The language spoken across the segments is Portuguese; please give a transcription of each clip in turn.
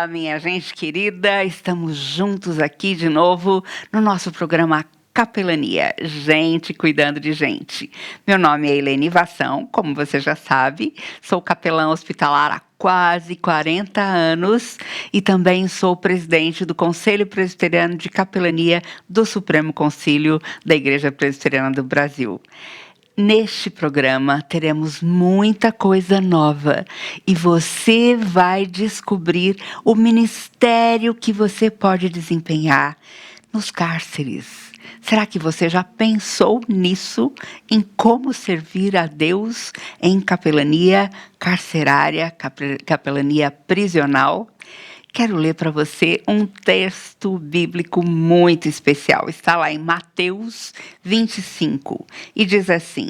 Olá, minha gente querida, estamos juntos aqui de novo no nosso programa Capelania, gente cuidando de gente. Meu nome é Helene Vassão, como você já sabe, sou capelã hospitalar há quase 40 anos e também sou presidente do Conselho Presbiteriano de Capelania do Supremo Concílio da Igreja Presbiteriana do Brasil. Neste programa teremos muita coisa nova e você vai descobrir o ministério que você pode desempenhar nos cárceres. Será que você já pensou nisso, em como servir a Deus em capelania carcerária, capelania prisional? Quero ler para você um texto bíblico muito especial. Está lá em Mateus 25 e diz assim,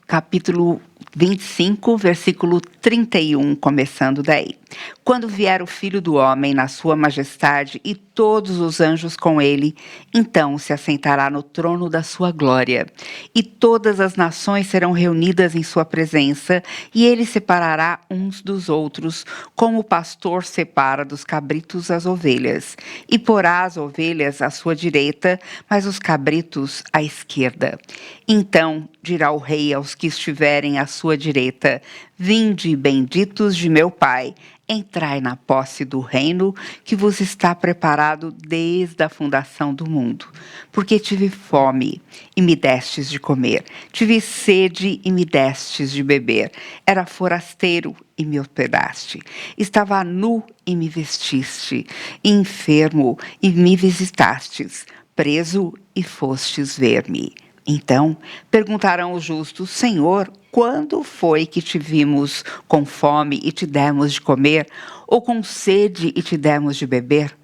capítulo 25, versículo 31, começando daí. Quando vier o Filho do Homem na sua majestade e todos os anjos com ele, então se assentará no trono da sua glória. E todas as nações serão reunidas em sua presença, e ele separará uns dos outros, como o pastor separa dos cabritos as ovelhas. E porá as ovelhas à sua direita, mas os cabritos à esquerda. Então dirá o rei aos que estiverem à sua direita: vinde, benditos de meu Pai, entrai na posse do reino que vos está preparado desde a fundação do mundo. Porque tive fome e me destes de comer, tive sede e me destes de beber, era forasteiro e me hospedaste, estava nu e me vestiste, enfermo e me visitastes, preso e fostes ver-me. Então perguntarão os justos: Senhor, quando foi que te vimos com fome e te demos de comer, ou com sede e te demos de beber?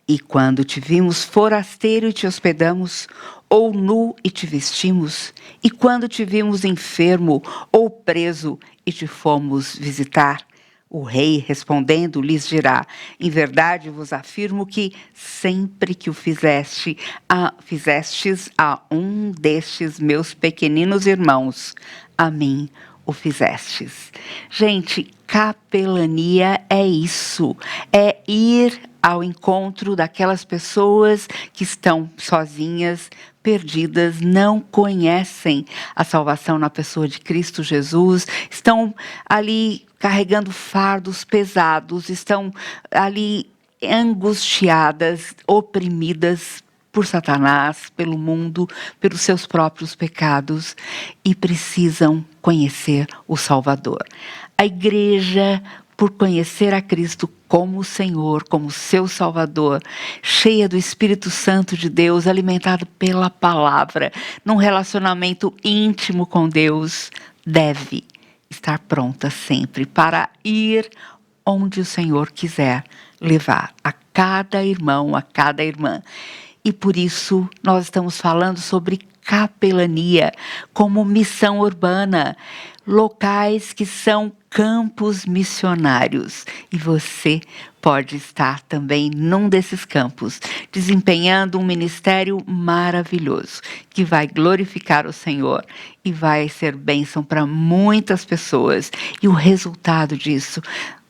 E quando te vimos forasteiro e te hospedamos, ou nu e te vestimos? E quando te vimos enfermo ou preso e te fomos visitar? O rei, respondendo, lhes dirá: em verdade vos afirmo que sempre que o fizestes a um destes meus pequeninos irmãos, a mim o fizestes. Gente, capelania é isso, é ir ao encontro daquelas pessoas que estão sozinhas, perdidas, não conhecem a salvação na pessoa de Cristo Jesus, estão ali carregando fardos pesados, estão ali angustiadas, oprimidas por Satanás, pelo mundo, pelos seus próprios pecados e precisam conhecer o Salvador. A igreja, por conhecer a Cristo como o Senhor, como seu Salvador, cheia do Espírito Santo de Deus, alimentada pela palavra, num relacionamento íntimo com Deus, deve estar pronta sempre para ir onde o Senhor quiser levar a cada irmão, a cada irmã. E por isso nós estamos falando sobre capelania como missão urbana, locais que são campos missionários. E você pode estar também num desses campos, desempenhando um ministério maravilhoso, que vai glorificar o Senhor e vai ser bênção para muitas pessoas. E o resultado disso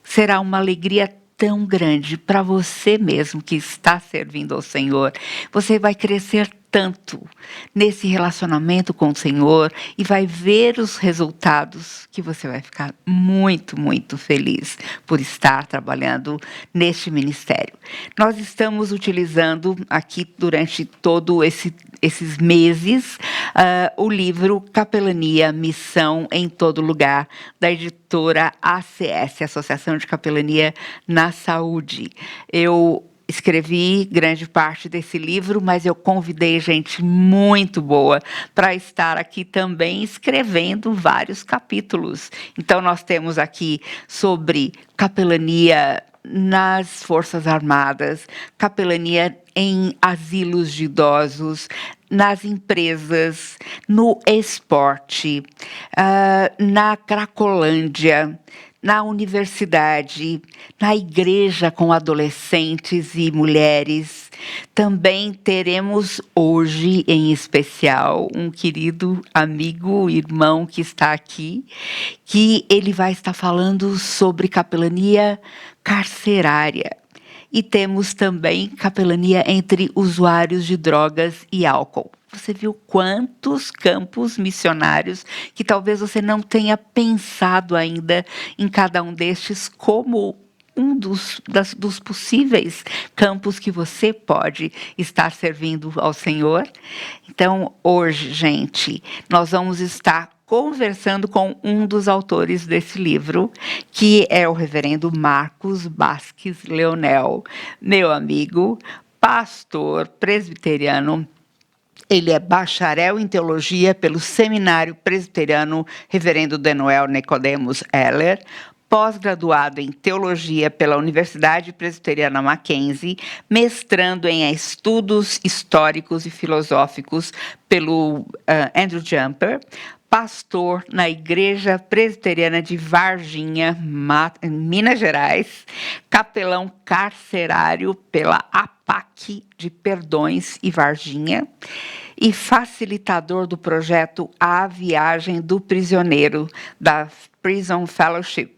será uma alegria tão grande para você mesmo que está servindo ao Senhor. Você vai crescer tanto nesse relacionamento com o Senhor e vai ver os resultados que você vai ficar muito, muito feliz por estar trabalhando neste ministério. Nós estamos utilizando aqui durante todo esses meses o livro Capelania, Missão em Todo Lugar, da editora ACS, Associação de Capelania na Saúde. Eu escrevi grande parte desse livro, mas eu convidei gente muito boa para estar aqui também escrevendo vários capítulos. Então, nós temos aqui sobre capelania nas Forças Armadas, capelania em asilos de idosos, nas empresas, no esporte, na Cracolândia. na universidade, na igreja com adolescentes e mulheres. Também teremos hoje, em especial, um querido amigo, irmão que está aqui, que ele vai estar falando sobre capelania carcerária. E temos também capelania entre usuários de drogas e álcool. Você viu quantos campos missionários que talvez você não tenha pensado ainda em cada um destes como um dos possíveis campos que você pode estar servindo ao Senhor. Então, hoje, gente, nós vamos estar conversando com um dos autores desse livro, que é o reverendo Marcos Basques Leonel, meu amigo, pastor presbiteriano. Ele é bacharel em teologia pelo Seminário Presbiteriano Reverendo Denuel Nicodemos Heller, pós-graduado em teologia pela Universidade Presbiteriana Mackenzie, mestrando em estudos históricos e filosóficos pelo Andrew Jumper, pastor na Igreja Presbiteriana de Varginha, Minas Gerais, capelão carcerário pela APAC de Perdões e Varginha, e facilitador do projeto A Viagem do Prisioneiro, da Prison Fellowship.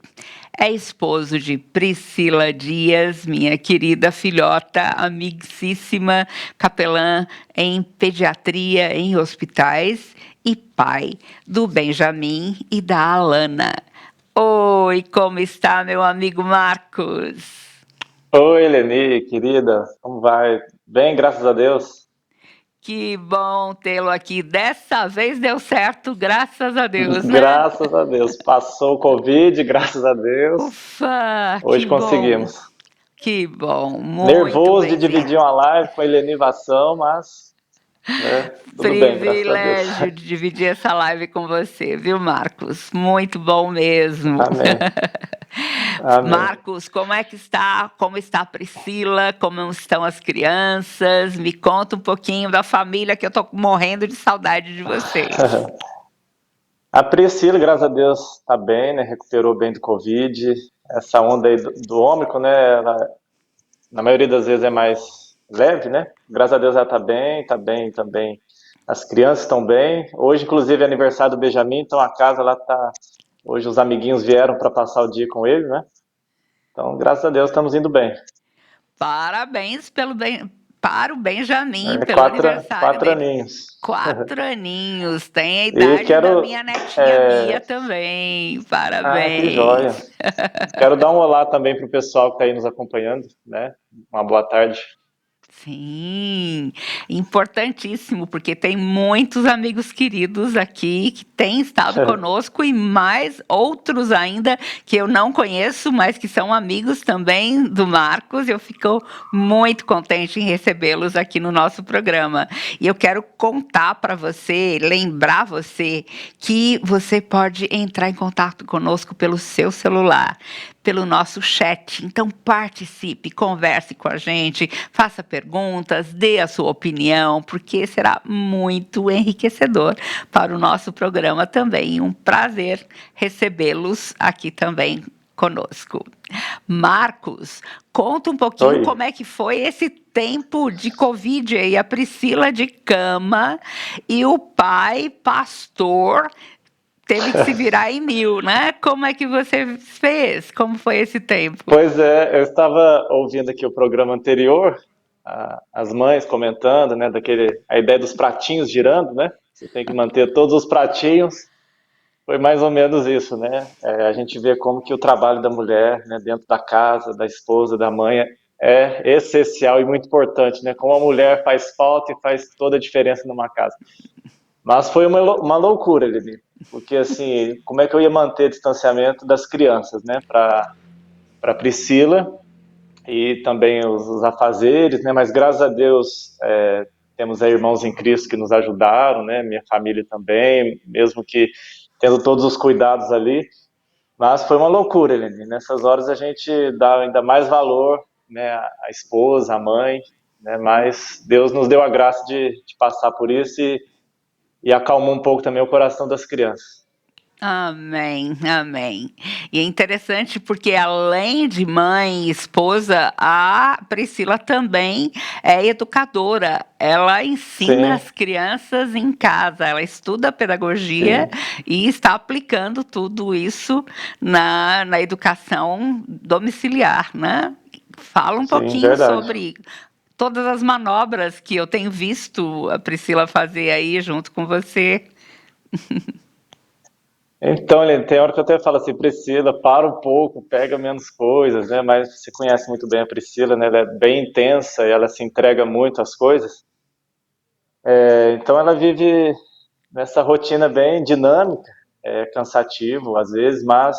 É esposo de Priscila Dias, minha querida filhota, amicíssima, capelã em pediatria em hospitais, e pai do Benjamin e da Alana. Oi, como está, meu amigo Marcos? Oi, Eleni, querida, como vai? Bem, graças a Deus. Que bom tê-lo aqui. Dessa vez deu certo, graças a Deus, né? Graças a Deus. Passou o Covid, graças a Deus. Ufa, Hoje conseguimos. que bom, muito Nervoso de benzinho. dividir uma live com a Elenivação, mas, né, tudo bem, graças a Deus. Privilégio de dividir essa live com você, viu, Marcos? Muito bom mesmo. Amém, amém. Marcos, como é que está? Como está a Priscila? Como estão as crianças? Me conta um pouquinho da família, que eu estou morrendo de saudade de vocês. A Priscila, graças a Deus, está bem, né? Recuperou bem do Covid. Essa onda aí do Ômicron, né? Ela, na maioria das vezes é mais leve, né? Graças a Deus ela tá bem também. As crianças estão bem. Hoje, inclusive, é aniversário do Benjamin, então a casa lá tá. Hoje os amiguinhos vieram para passar o dia com ele, né? Então, graças a Deus, estamos indo bem. Parabéns para o Benjamin, É, pelo aniversário quatro dele. aninhos. 4 aninhos, tem a E idade da quero. minha netinha É, Bia também. que joia. Parabéns. Quero dar um olá também para o pessoal que está aí nos acompanhando, né? Uma boa tarde. Sim, importantíssimo, porque tem muitos amigos queridos aqui que têm estado conosco e mais outros ainda que eu não conheço, mas que são amigos também do Marcos. Eu fico muito contente em recebê-los aqui no nosso programa. E eu quero contar para você, lembrar você, que você pode entrar em contato conosco pelo seu celular, pelo nosso chat. Então participe, converse com a gente, faça perguntas, dê a sua opinião, porque será muito enriquecedor para o nosso programa também. Um prazer recebê-los aqui também conosco. Marcos, conta um pouquinho Oi. como é que foi esse tempo de Covid aí, a Priscila de cama e o pai, pastor, teve que se virar em mil, né? Como é que você fez? Como foi esse tempo? Pois é, eu estava ouvindo aqui o programa anterior, as mães comentando, né, a ideia dos pratinhos girando, né? Você tem que manter todos os pratinhos. Foi mais ou menos isso, né? A gente vê como que o trabalho da mulher, né, dentro da casa, da esposa, da mãe, é essencial e muito importante, né? Como a mulher faz falta e faz toda a diferença numa casa. Mas foi uma loucura, Lili, porque assim, como é que eu ia manter distanciamento das crianças, né? Para Priscila e também os afazeres, né? Mas graças a Deus temos aí irmãos em Cristo que nos ajudaram, né? Minha família também, mesmo que tendo todos os cuidados ali. Mas foi uma loucura, Helene. Nessas horas a gente dá ainda mais valor, né? A esposa, a mãe, né? Mas Deus nos deu a graça de passar por isso e acalmou um pouco também o coração das crianças. Amém, amém. E é interessante porque, além de mãe e esposa, a Priscila também é educadora. Ela ensina Sim, as crianças em casa, ela estuda pedagogia sim, e está aplicando tudo isso na educação domiciliar, né? Fala um sim, pouquinho verdade. sobre todas as manobras que eu tenho visto a Priscila fazer aí junto com você. Então, Helene, tem hora que eu até falo assim, Priscila, para um pouco, pega menos coisas, né? Mas você conhece muito bem a Priscila, né? Ela é bem intensa e ela se entrega muito às coisas. Então, ela vive nessa rotina bem dinâmica, é cansativo às vezes, mas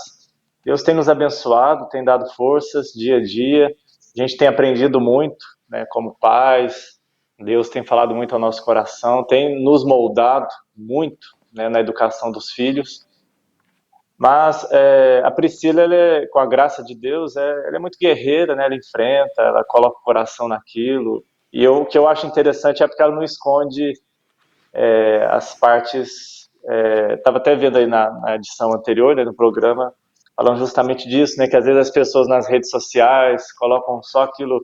Deus tem nos abençoado, tem dado forças dia a dia. A gente tem aprendido muito, né? Como pais, Deus tem falado muito ao nosso coração, tem nos moldado muito, né? Na educação dos filhos. Mas a Priscila, com a graça de Deus, ela é muito guerreira, né? Ela enfrenta, ela coloca o coração naquilo. E o que eu acho interessante é porque ela não esconde as partes. Estava até vendo aí na edição anterior, né, no programa, falando justamente disso, né? Que às vezes as pessoas nas redes sociais colocam só aquilo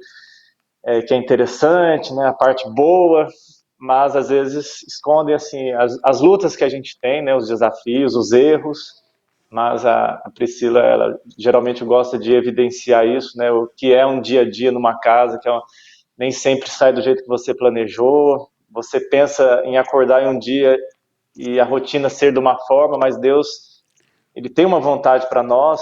que é interessante, né? A parte boa, mas às vezes escondem assim as lutas que a gente tem, né? Os desafios, os erros. Mas a Priscila, ela geralmente gosta de evidenciar isso, né? O que é um dia a dia numa casa, nem sempre sai do jeito que você planejou. Você pensa em acordar em um dia e a rotina ser de uma forma, mas Deus, ele tem uma vontade para nós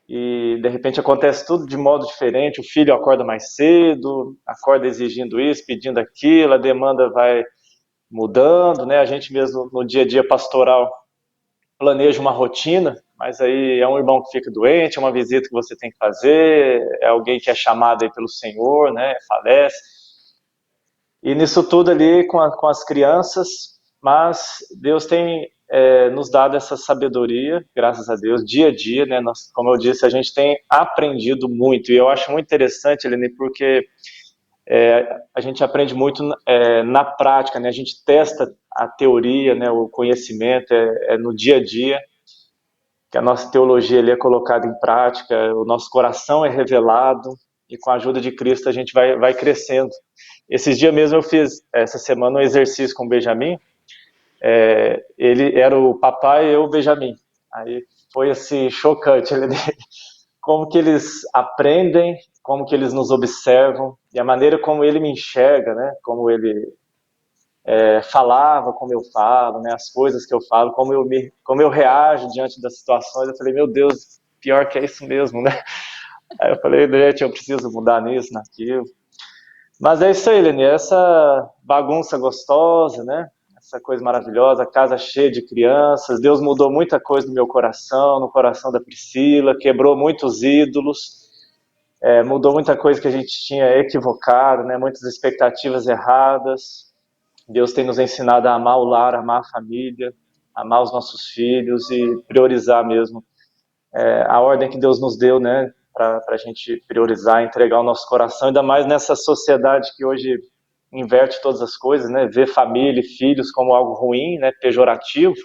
e de repente acontece tudo de modo diferente. O filho acorda mais cedo, acorda exigindo isso, pedindo aquilo, a demanda vai mudando, né? A gente mesmo no dia a dia pastoral planeja uma rotina, mas aí é um irmão que fica doente, é uma visita que você tem que fazer, é alguém que é chamado aí pelo Senhor, né? Falece. E nisso tudo ali com as crianças, mas Deus tem nos dado essa sabedoria, graças a Deus, dia a dia, né? Nós, como eu disse, a gente tem aprendido muito, e eu acho muito interessante, Helene, porque a gente aprende muito na prática, né? A gente testa a teoria, né? O conhecimento no dia a dia, que a nossa teologia ali é colocada em prática, o nosso coração é revelado, e com a ajuda de Cristo a gente vai crescendo. Esses dias mesmo eu fiz, essa semana, um exercício com o Benjamin. Ele era o papai e eu o Benjamin. Aí foi assim, chocante. Como que eles aprendem, como que eles nos observam, e a maneira como ele me enxerga, né? Como ele falava, como eu falo, né? As coisas que eu falo, como eu reajo diante das situações. Eu falei, meu Deus, pior que é isso mesmo, né? Aí eu falei, gente, eu preciso mudar nisso, naquilo. Mas é isso aí, Leni, essa bagunça gostosa, né? Essa coisa maravilhosa, a casa cheia de crianças. Deus mudou muita coisa no meu coração, no coração da Priscila, quebrou muitos ídolos, mudou muita coisa que a gente tinha equivocado, né? Muitas expectativas erradas. Deus tem nos ensinado a amar o lar, amar a família, amar os nossos filhos e priorizar mesmo a ordem que Deus nos deu, né? Para a gente priorizar, entregar o nosso coração, ainda mais nessa sociedade que hoje inverte todas as coisas, né? Vê família e filhos como algo ruim, né? Pejorativo.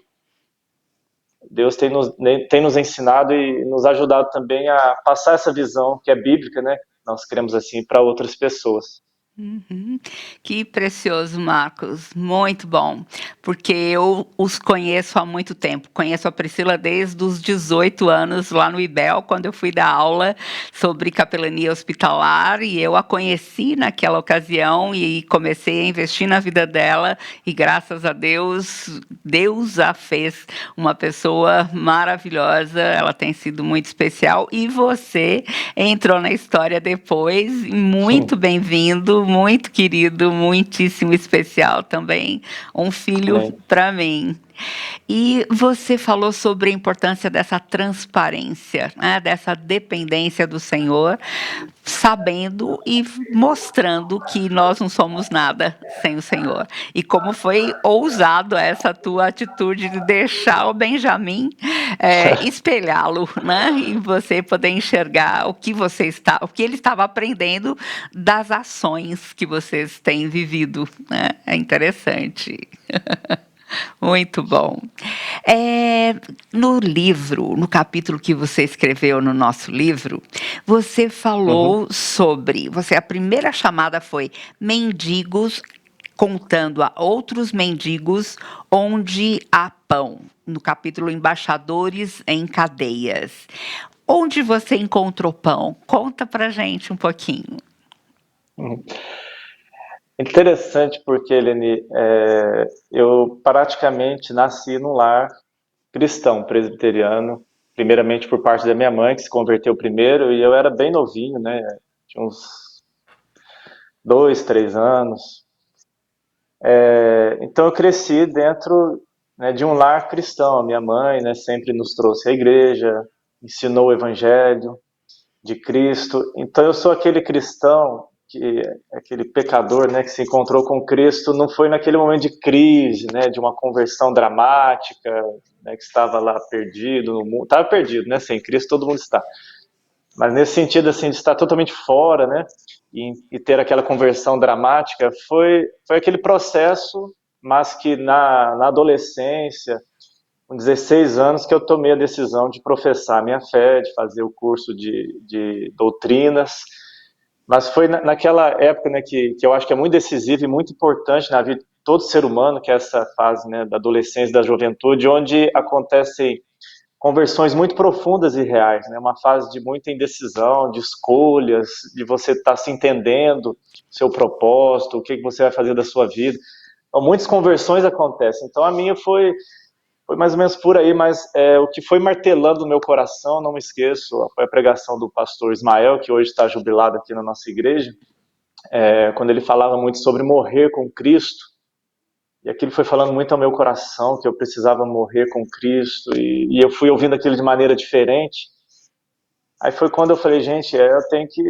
Deus tem nos ensinado e nos ajudado também a passar essa visão que é bíblica, né? Nós queremos assim para outras pessoas. Uhum. Que precioso, Marcos, muito bom, porque eu os conheço há muito tempo. Conheço a Priscila desde os 18 anos lá no IBEL, quando eu fui dar aula sobre capelania hospitalar, e eu a conheci naquela ocasião e comecei a investir na vida dela, e graças a Deus, Deus a fez uma pessoa maravilhosa. Ela tem sido muito especial, e você entrou na história depois, muito bem-vindo, muito querido, muitíssimo especial também, um filho Amém. para mim. E você falou sobre a importância dessa transparência, né, dessa dependência do Senhor, sabendo e mostrando que nós não somos nada sem o Senhor. E como foi ousado essa tua atitude de deixar o Benjamin espelhá-lo, né? E você poder enxergar o que ele estava aprendendo das ações que vocês têm vivido, né? É interessante. Muito bom. No livro, no capítulo que você escreveu no nosso livro, você Uhum. falou sobre. A primeira chamada foi mendigos contando a outros mendigos onde há pão. No capítulo Embaixadores em Cadeias. Onde você encontrou pão? Conta pra gente um pouquinho. Uhum. Interessante porque, Eleni, eu praticamente nasci num lar cristão, presbiteriano, primeiramente por parte da minha mãe, que se converteu primeiro, e eu era bem novinho, né? Tinha uns 2, 3 anos. Então eu cresci dentro, né, de um lar cristão. A minha mãe, né, sempre nos trouxe à igreja, ensinou o evangelho de Cristo. Então eu sou aquele cristão que aquele pecador, né, que se encontrou com Cristo, não foi naquele momento de crise, né, de uma conversão dramática, né, que estava lá perdido no mundo, estava perdido, né, sem Cristo todo mundo está. Mas nesse sentido assim de estar totalmente fora, né, e ter aquela conversão dramática, foi aquele processo, mas que na adolescência, com 16 anos, que eu tomei a decisão de professar a minha fé, de fazer o curso de doutrinas. Mas foi naquela época, né, que eu acho que é muito decisiva e muito importante na vida de todo ser humano, que é essa fase, né, da adolescência, da juventude, onde acontecem conversões muito profundas e reais, né? Uma fase de muita indecisão, de escolhas, de você estar se entendendo, seu propósito, o que você vai fazer da sua vida. Então, muitas conversões acontecem. Então, a minha foi mais ou menos por aí, mas o que foi martelando no meu coração, não me esqueço, foi a pregação do pastor Ismael, que hoje está jubilado aqui na nossa igreja, quando ele falava muito sobre morrer com Cristo, e aquilo foi falando muito ao meu coração, que eu precisava morrer com Cristo, e eu fui ouvindo aquilo de maneira diferente. Aí foi quando eu falei, gente, eu tenho que,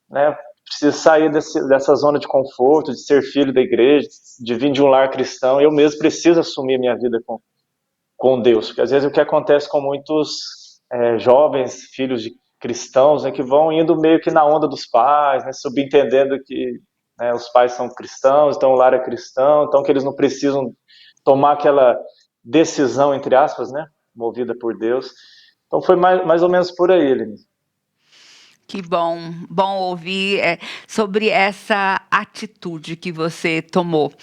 né, preciso sair dessa zona de conforto, de ser filho da igreja, de vir de um lar cristão, eu mesmo preciso assumir a minha vida com Deus, porque às vezes o que acontece com muitos jovens, filhos de cristãos, é que vão indo meio que na onda dos pais, né, subentendendo que, né, os pais são cristãos, então o lar é cristão, então que eles não precisam tomar aquela decisão, entre aspas, né, movida por Deus. Então foi mais ou menos por aí, Lini. Que bom, bom ouvir sobre essa atitude que você tomou.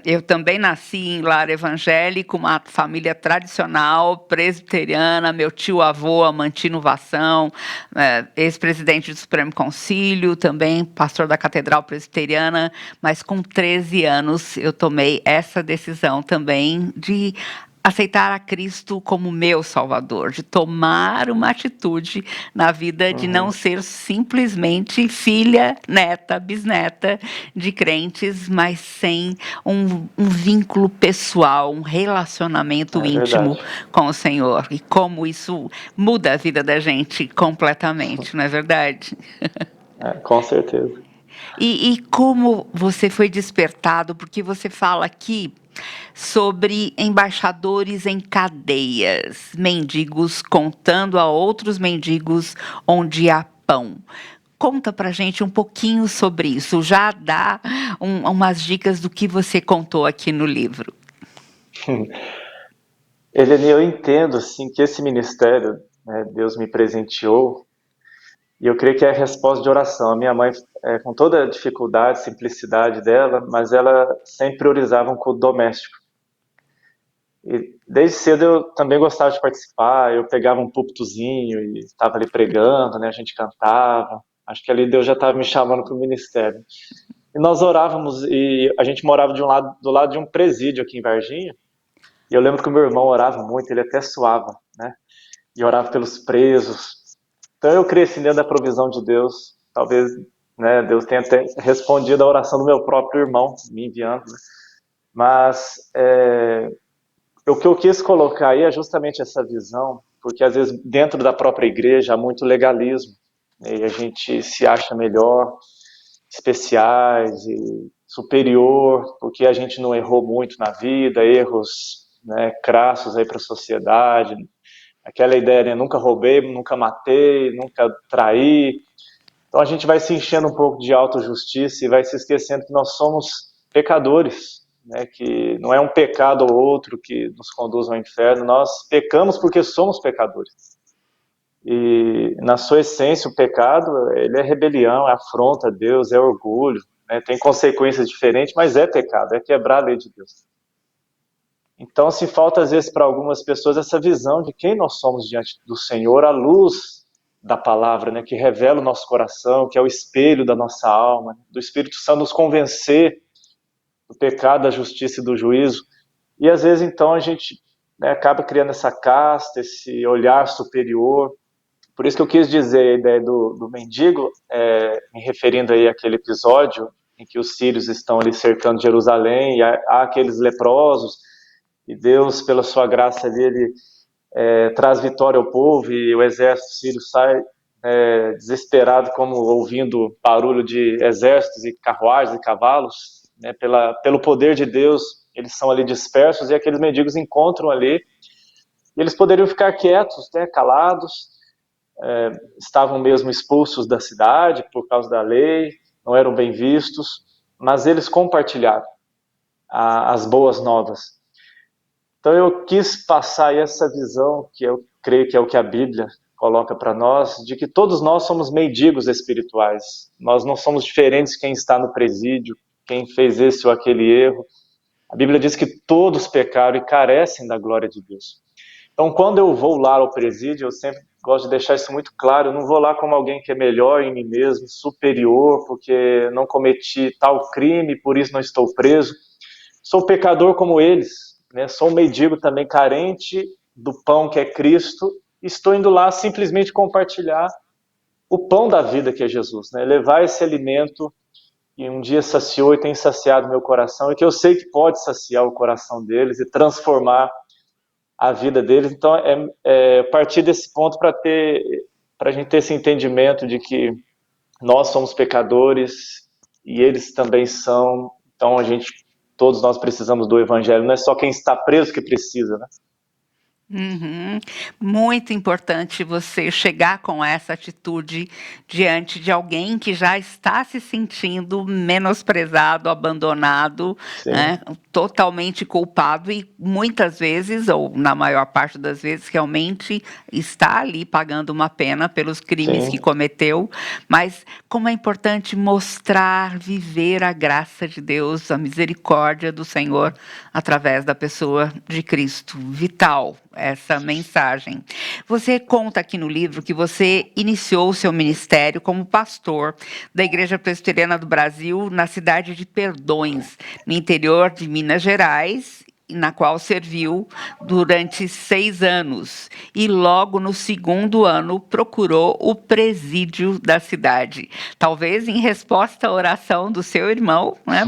Eu também nasci em lar evangélico, uma família tradicional, presbiteriana, meu tio-avô, Amantino Vação, ex-presidente do Supremo Concílio, também pastor da Catedral Presbiteriana, mas com 13 anos eu tomei essa decisão também de aceitar a Cristo como meu Salvador, de tomar uma atitude na vida de não Uhum. ser simplesmente filha, neta, bisneta de crentes, mas sem um vínculo pessoal, um relacionamento É íntimo verdade. com o Senhor. E como isso muda a vida da gente completamente, não é verdade? Com certeza. E como você foi despertado, porque você fala aqui sobre embaixadores em cadeias, mendigos contando a outros mendigos onde há pão. Conta pra gente um pouquinho sobre isso. Já dá umas dicas do que você contou aqui no livro. Eleni, eu entendo assim que esse ministério, né, Deus me presenteou, e eu creio que é a resposta de oração. A minha mãe, com toda a dificuldade, simplicidade dela, mas ela sempre priorizava um culto doméstico. E desde cedo eu também gostava de participar, eu pegava um púlpitozinho e estava ali pregando, né, a gente cantava. Acho que ali Deus já estava me chamando para o ministério. E nós orávamos, e a gente morava do lado de um presídio aqui em Varginha, e eu lembro que o meu irmão orava muito, ele até suava, né, e orava pelos presos. Então eu cresci dentro da provisão de Deus. Talvez, né, Deus tenha até respondido a oração do meu próprio irmão, me enviando. Né? Mas o que eu quis colocar aí é justamente essa visão, porque às vezes dentro da própria igreja há muito legalismo, né, e a gente se acha melhor, especiais e superior, porque a gente não errou muito na vida, erros, né, crassos aí para a sociedade, aquela ideia, né, nunca roubei, nunca matei, nunca traí. Então a gente vai se enchendo um pouco de autojustiça e vai se esquecendo que nós somos pecadores. né, que não é um pecado ou outro que nos conduz ao inferno, nós pecamos porque somos pecadores. E na sua essência o pecado, ele é rebelião, é afronta a Deus, é orgulho, né, tem consequências diferentes, mas é pecado, é quebrar a lei de Deus. Então, se falta às vezes para algumas pessoas essa visão de quem nós somos diante do Senhor, à luz da palavra, né, que revela o nosso coração, que é o espelho da nossa alma, do Espírito Santo nos convencer do pecado, da justiça e do juízo. E às vezes então a gente, né, acaba criando essa casta, esse olhar superior. Por isso que eu quis dizer a ideia do mendigo, me referindo aí àquele episódio em que os sírios estão ali cercando Jerusalém, e há aqueles leprosos, e Deus, pela sua graça ali, ele traz vitória ao povo, e o exército sírio sai desesperado, como ouvindo barulho de exércitos e carruagens e cavalos, né, pelo poder de Deus, eles são ali dispersos, e aqueles mendigos encontram ali, e eles poderiam ficar quietos, né, calados, estavam mesmo expulsos da cidade por causa da lei, não eram bem vistos, mas eles compartilharam as boas novas. Então eu quis passar aí essa visão, que eu creio que é o que a Bíblia coloca para nós, de que todos nós somos mendigos espirituais. Nós não somos diferentes de quem está no presídio, quem fez esse ou aquele erro. A Bíblia diz que todos pecaram e carecem da glória de Deus. Então, quando eu vou lá ao presídio, eu sempre gosto de deixar isso muito claro, eu não vou lá como alguém que é melhor em mim mesmo, superior, porque não cometi tal crime, por isso não estou preso. Sou pecador como eles, né? Sou um mendigo também carente do pão que é Cristo, e estou indo lá simplesmente compartilhar o pão da vida que é Jesus, né? Levar esse alimento que um dia saciou e tem saciado meu coração, e que eu sei que pode saciar o coração deles e transformar a vida deles. Então, partir desse ponto para a gente ter esse entendimento de que nós somos pecadores e eles também são. Então, todos nós precisamos do Evangelho. Não é só quem está preso que precisa, né? Uhum. Muito importante você chegar com essa atitude diante de alguém que já está se sentindo menosprezado, abandonado, né, totalmente culpado e muitas vezes, ou na maior parte das vezes, realmente está ali pagando uma pena pelos crimes que cometeu, mas como é importante mostrar, viver a graça de Deus, a misericórdia do Senhor através da pessoa de Cristo. Vital essa mensagem. Você conta aqui no livro que você iniciou o seu ministério como pastor da Igreja Presbiteriana do Brasil na cidade de Perdões, no interior de Minas Gerais, na qual serviu durante 6 anos. E logo no segundo ano procurou o presídio da cidade. Talvez em resposta à oração do seu irmão, né,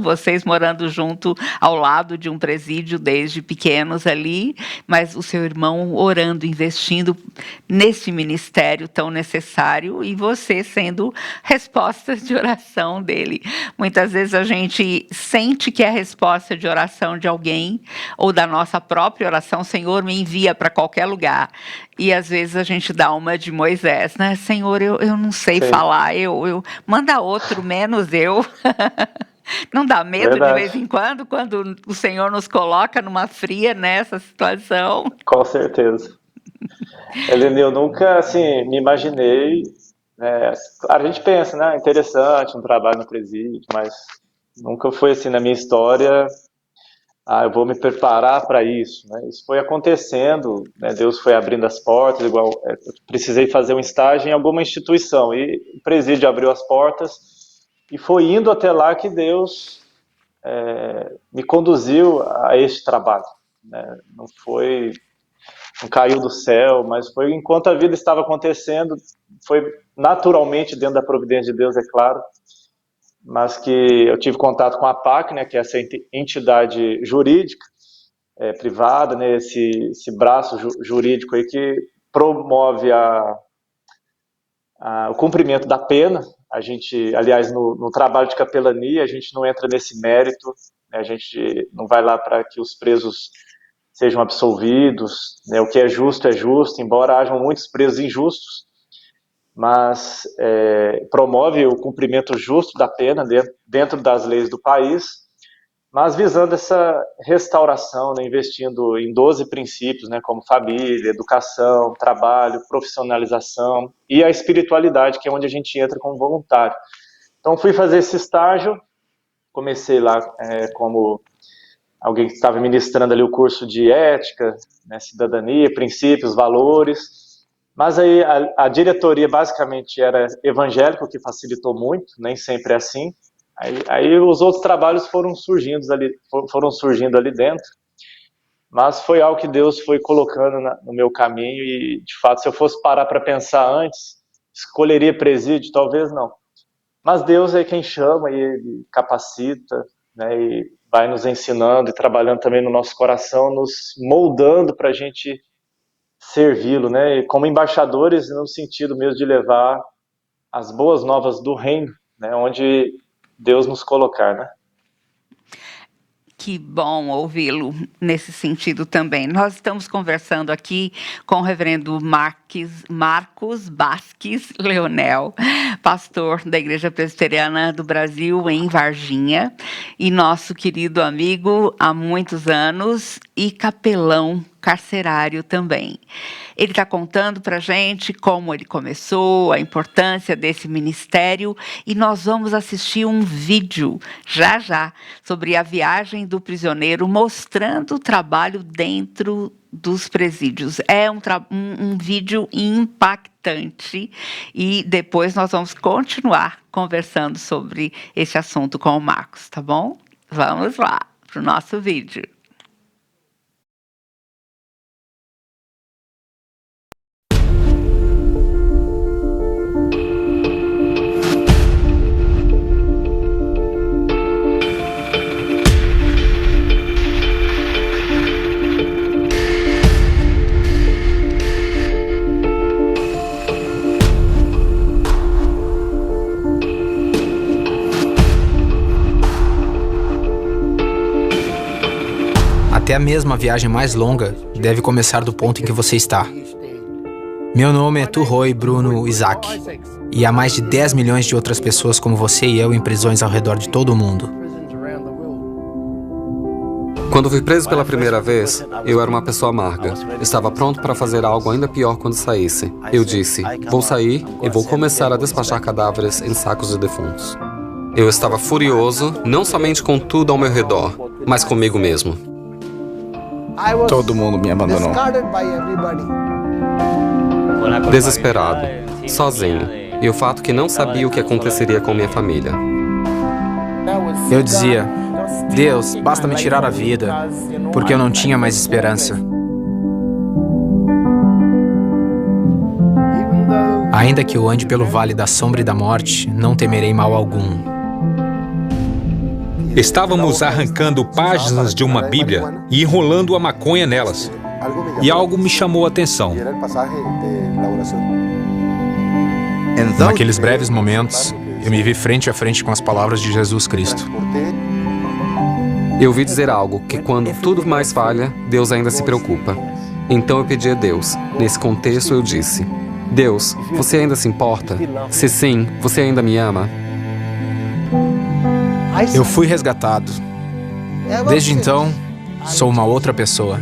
vocês morando junto ao lado de um presídio desde pequenos ali, mas o seu irmão orando, investindo nesse ministério tão necessário e você sendo respostas de oração dele. Muitas vezes a gente sente que é a resposta de oração de alguém ou da nossa própria oração, Senhor, me envia para qualquer lugar. E às vezes a gente dá uma de Moisés, né? Senhor, eu não sei falar, eu manda outro, menos eu. Não dá medo de vez em quando o Senhor nos coloca numa fria nessa situação? Com certeza. Helene, eu nunca, assim, me imaginei, né? Claro, a gente pensa, né? Interessante um trabalho no presídio, mas nunca foi assim na minha história. Eu vou me preparar para isso, né? Isso foi acontecendo, né? Deus foi abrindo as portas, igual eu precisei fazer um estágio em alguma instituição e o presídio abriu as portas e foi indo até lá que Deus me conduziu a este trabalho, né? Não caiu do céu, mas foi enquanto a vida estava acontecendo, foi naturalmente dentro da providência de Deus, é claro, mas que eu tive contato com a PAC, né, que é essa entidade jurídica privada, né, esse braço jurídico aí que promove o cumprimento da pena. A gente, aliás, no trabalho de capelania, a gente não entra nesse mérito, né, a gente não vai lá para que os presos sejam absolvidos, né, o que é justo, embora hajam muitos presos injustos, mas promove o cumprimento justo da pena dentro das leis do país, mas visando essa restauração, né, investindo em 12 princípios, né, como família, educação, trabalho, profissionalização e a espiritualidade, que é onde a gente entra como voluntário. Então fui fazer esse estágio, comecei lá como alguém que estava ministrando ali o curso de ética, né, cidadania, princípios, valores, mas aí a diretoria basicamente era evangélica, o que facilitou muito, nem sempre é assim. Aí os outros trabalhos foram surgindo ali dentro, mas foi algo que Deus foi colocando no meu caminho e, de fato, se eu fosse parar para pensar antes, escolheria presídio? Talvez não. Mas Deus é quem chama e Ele capacita, né, e vai nos ensinando e trabalhando também no nosso coração, nos moldando para a gente servi-lo, né, e como embaixadores no sentido mesmo de levar as boas novas do reino, né, onde Deus nos colocar, né? Que bom ouvi-lo nesse sentido também. Nós estamos conversando aqui com o reverendo Marcos Basques Leonel, pastor da Igreja Presbiteriana do Brasil em Varginha, e nosso querido amigo há muitos anos e capelão carcerário também. Ele está contando para a gente como ele começou, a importância desse ministério, e nós vamos assistir um vídeo já sobre a viagem do prisioneiro, mostrando o trabalho dentro dos presídios. É um vídeo impactante e depois nós vamos continuar conversando sobre esse assunto com o Marcos, tá bom? Vamos lá para o nosso vídeo. Até mesmo a viagem mais longa deve começar do ponto em que você está. Meu nome é Turroy Bruno Isaac, e há mais de 10 milhões de outras pessoas como você e eu em prisões ao redor de todo o mundo. Quando fui preso pela primeira vez, eu era uma pessoa amarga. Estava pronto para fazer algo ainda pior quando saísse. Eu disse, vou sair e vou começar a despachar cadáveres em sacos de defuntos. Eu estava furioso, não somente com tudo ao meu redor, mas comigo mesmo. Todo mundo me abandonou. Desesperado, sozinho, e o fato que não sabia o que aconteceria com minha família. Eu dizia, Deus, basta me tirar a vida, porque eu não tinha mais esperança. Ainda que eu ande pelo vale da sombra e da morte, não temerei mal algum. Estávamos arrancando páginas de uma Bíblia e enrolando a maconha nelas. E algo me chamou a atenção. Naqueles breves momentos, eu me vi frente a frente com as palavras de Jesus Cristo. Eu ouvi dizer algo, que quando tudo mais falha, Deus ainda se preocupa. Então eu pedi a Deus. Nesse contexto eu disse, Deus, você ainda se importa? Se sim, você ainda me ama? Eu fui resgatado. Desde então, sou uma outra pessoa.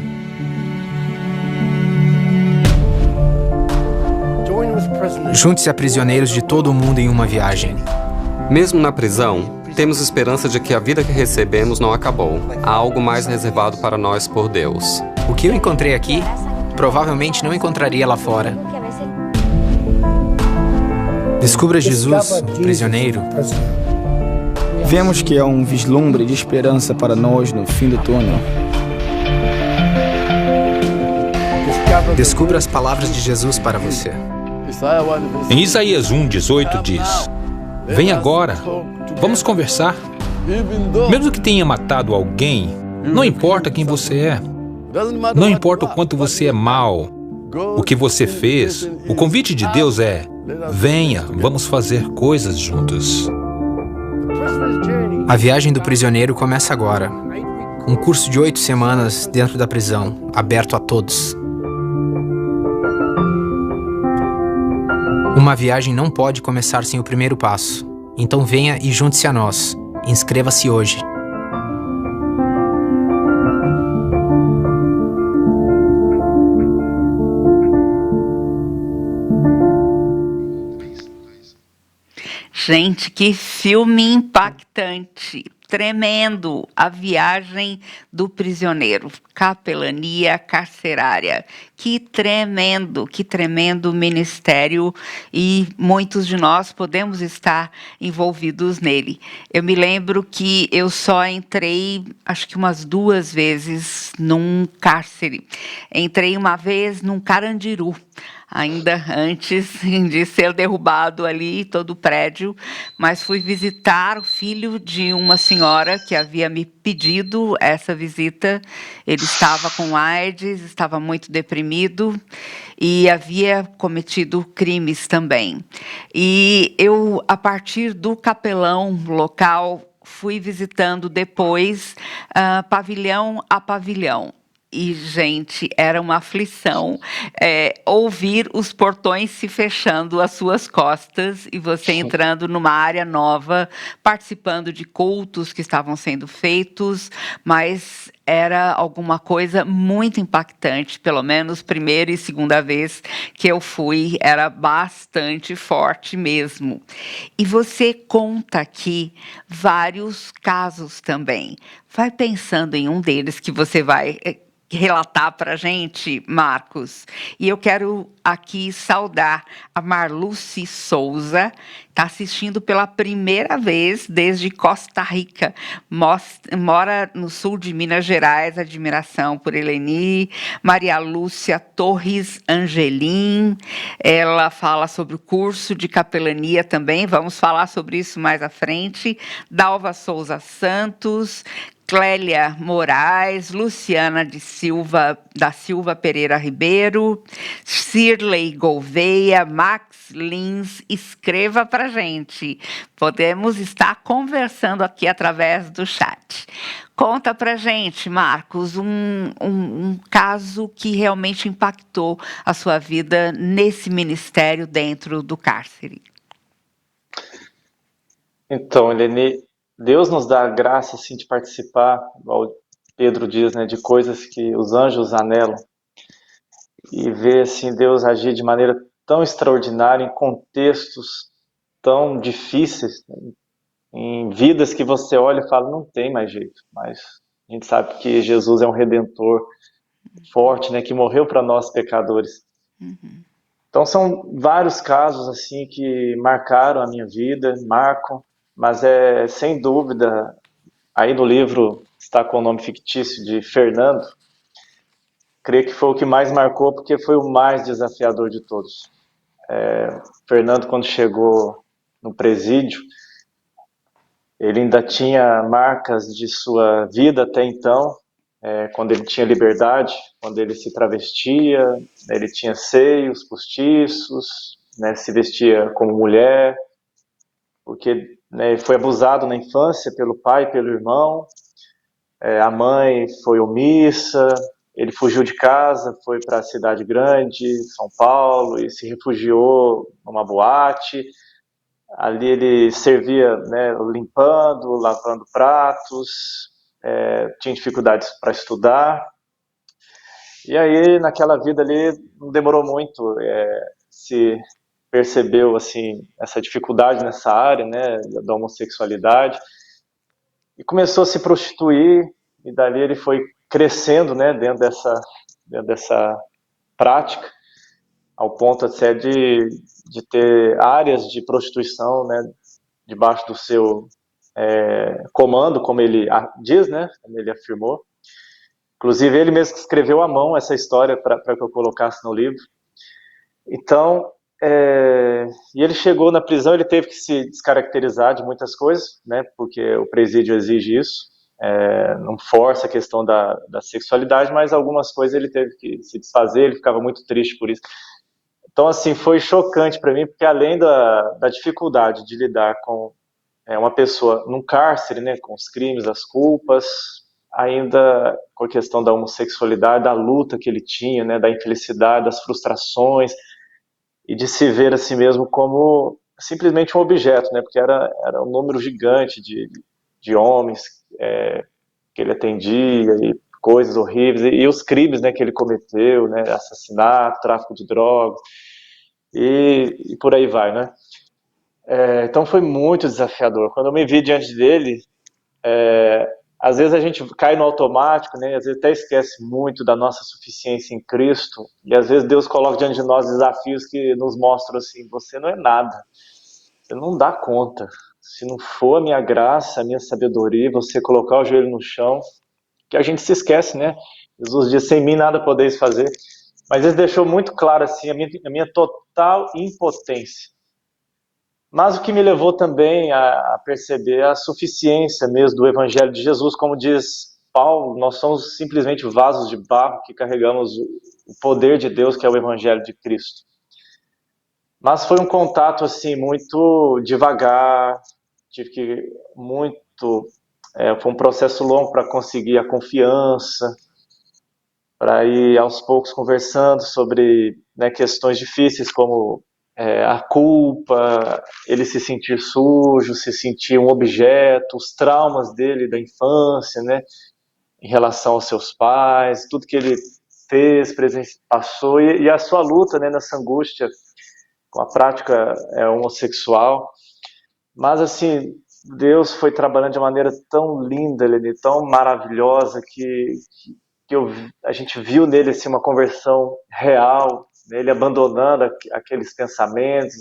Junte-se a prisioneiros de todo o mundo em uma viagem. Mesmo na prisão, temos esperança de que a vida que recebemos não acabou. Há algo mais reservado para nós por Deus. O que eu encontrei aqui, provavelmente não encontraria lá fora. Descubra Jesus, o prisioneiro. Vemos que há um vislumbre de esperança para nós no fim do túnel. Descubra as palavras de Jesus para você. Em Isaías 1:18 diz, vem agora, vamos conversar. Mesmo que tenha matado alguém, não importa quem você é. Não importa o quanto você é mau, o que você fez. O convite de Deus é, venha, vamos fazer coisas juntos. A viagem do prisioneiro começa agora. Um curso de 8 semanas dentro da prisão, aberto a todos. Uma viagem não pode começar sem o primeiro passo. Então venha e junte-se a nós. Inscreva-se hoje. Gente, que filme impactante, tremendo, A Viagem do Prisioneiro, Capelania Carcerária. Que tremendo ministério, e muitos de nós podemos estar envolvidos nele. Eu me lembro que eu só entrei, acho que umas 2 vezes num cárcere. Entrei uma vez num Carandiru, ainda antes de ser derrubado ali todo o prédio, mas fui visitar o filho de uma senhora que havia me pedido essa visita. Ele estava com AIDS, estava muito deprimido e havia cometido crimes também. E eu, a partir do capelão local, fui visitando depois, pavilhão a pavilhão. E, gente, era uma aflição ouvir os portões se fechando às suas costas e você entrando numa área nova, participando de cultos que estavam sendo feitos, mas era alguma coisa muito impactante. Pelo menos primeira e segunda vez que eu fui, era bastante forte mesmo. E você conta aqui vários casos também. Vai pensando em um deles que você vai relatar para a gente, Marcos. E eu quero aqui saudar a Marluce Souza, está assistindo pela primeira vez desde Costa Rica, mora no sul de Minas Gerais, admiração por Eleni. Maria Lúcia Torres Angelim, ela fala sobre o curso de capelania também, vamos falar sobre isso mais à frente. Dalva Souza Santos, Clélia Moraes, Luciana da Silva Pereira Ribeiro, Cirlei Gouveia, Max Lins, escreva para gente. Podemos estar conversando aqui através do chat. Conta para gente, Marcos, um caso que realmente impactou a sua vida nesse ministério dentro do cárcere. Então, Eleni, Deus nos dá a graça assim, de participar, igual Pedro diz, né, de coisas que os anjos anelam, e ver assim, Deus agir de maneira tão extraordinária em contextos tão difíceis, né, em vidas que você olha e fala, não tem mais jeito, mas a gente sabe que Jesus é um redentor forte, né, que morreu para nós pecadores. Então são vários casos assim que marcaram a minha vida, marcam, mas sem dúvida, aí no livro está com o nome fictício de Fernando, creio que foi o que mais marcou, porque foi o mais desafiador de todos. Fernando, quando chegou no presídio, ele ainda tinha marcas de sua vida até então, quando ele tinha liberdade, quando ele se travestia, ele tinha seios postiços, né, se vestia como mulher, porque né, foi abusado na infância pelo pai e pelo irmão, a mãe foi omissa, ele fugiu de casa, foi para a cidade grande, São Paulo, e se refugiou numa boate. Ali ele servia, né, limpando, lavando pratos, tinha dificuldades para estudar. E aí, naquela vida ali, não demorou muito, se percebeu assim essa dificuldade nessa área, né, da homossexualidade, e começou a se prostituir, e dali ele foi crescendo, né, dentro dessa prática, ao ponto até de ter áreas de prostituição, né, debaixo do seu comando, como ele diz, né, como ele afirmou. Inclusive, ele mesmo escreveu à mão essa história para que eu colocasse no livro. Então, e ele chegou na prisão, ele teve que se descaracterizar de muitas coisas, né, porque o presídio exige isso, não força a questão da sexualidade, mas algumas coisas ele teve que se desfazer, ele ficava muito triste por isso. Então, assim, foi chocante para mim, porque além da dificuldade de lidar com uma pessoa num cárcere, né, com os crimes, as culpas, ainda com a questão da homossexualidade, da luta que ele tinha, né, da infelicidade, das frustrações, e de se ver assim mesmo como simplesmente um objeto, né, porque era um número gigante de homens que ele atendia, e coisas horríveis, e os crimes, né, que ele cometeu, né, assassinato, tráfico de drogas, e por aí vai, né. Então foi muito desafiador. Quando eu me vi diante dele, às vezes a gente cai no automático, né? Às vezes até esquece muito da nossa suficiência em Cristo. E às vezes Deus coloca diante de nós desafios que nos mostram assim: você não é nada, você não dá conta. Se não for a minha graça, a minha sabedoria, você colocar o joelho no chão, que a gente se esquece, né? Jesus diz: sem mim nada podeis fazer. Mas ele deixou muito claro assim a minha total impotência. Mas o que me levou também a perceber a suficiência mesmo do Evangelho de Jesus, como diz Paulo, nós somos simplesmente vasos de barro que carregamos o poder de Deus, que é o Evangelho de Cristo. Mas foi um contato assim muito devagar, foi um processo longo para conseguir a confiança, para ir aos poucos conversando sobre, né, questões difíceis como a culpa, ele se sentir sujo, se sentir um objeto, os traumas dele da infância, né, em relação aos seus pais, tudo que ele fez, passou, e a sua luta, né, nessa angústia com a prática homossexual. Mas assim, Deus foi trabalhando de maneira tão linda, tão maravilhosa, que a gente viu nele assim, uma conversão real, né? Ele abandonando aqueles pensamentos,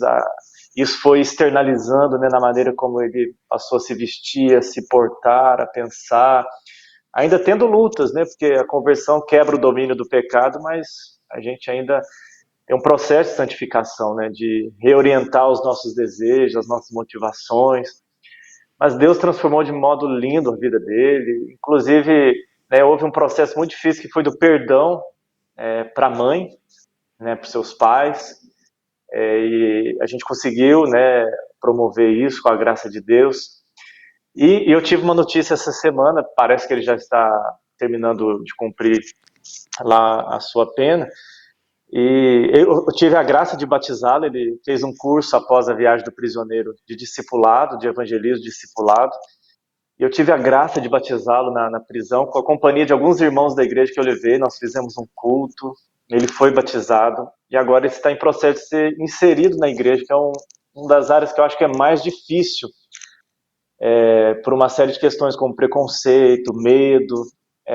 isso foi externalizando, né, na maneira como ele passou a se vestir, a se portar, a pensar, ainda tendo lutas, né, porque a conversão quebra o domínio do pecado, mas a gente ainda tem um processo de santificação, né, de reorientar os nossos desejos, as nossas motivações. Mas Deus transformou de modo lindo a vida dele, inclusive, né, houve um processo muito difícil que foi do perdão para a mãe, né, para os seus pais, e a gente conseguiu, né, promover isso com a graça de Deus. E eu tive uma notícia essa semana, parece que ele já está terminando de cumprir lá a sua pena, e eu tive a graça de batizá-lo. Ele fez um curso após a viagem do prisioneiro de discipulado, de evangelismo discipulado, e eu tive a graça de batizá-lo na prisão, com a companhia de alguns irmãos da igreja que eu levei. Nós fizemos um culto, ele foi batizado, e agora ele está em processo de ser inserido na igreja, que é uma das áreas que eu acho que é mais difícil, por uma série de questões como preconceito, medo,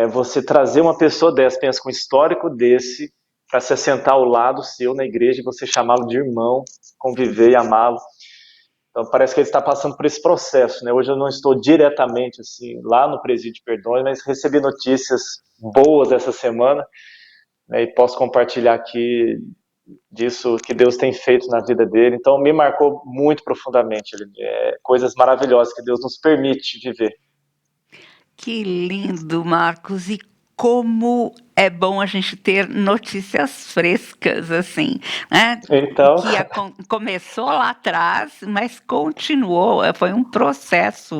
você trazer uma pessoa dessa, pensa com um histórico desse, para se assentar ao lado seu na igreja e você chamá-lo de irmão, conviver e amá-lo. Então parece que ele está passando por esse processo, né? Hoje eu não estou diretamente assim lá no Presídio de Perdões, mas recebi notícias boas essa semana, né, e posso compartilhar aqui disso que Deus tem feito na vida dele. Então me marcou muito profundamente. Coisas maravilhosas que Deus nos permite viver. Que lindo, Marcos. E como é bom a gente ter notícias frescas, assim, né? Então, Que começou lá atrás, mas continuou. Foi um processo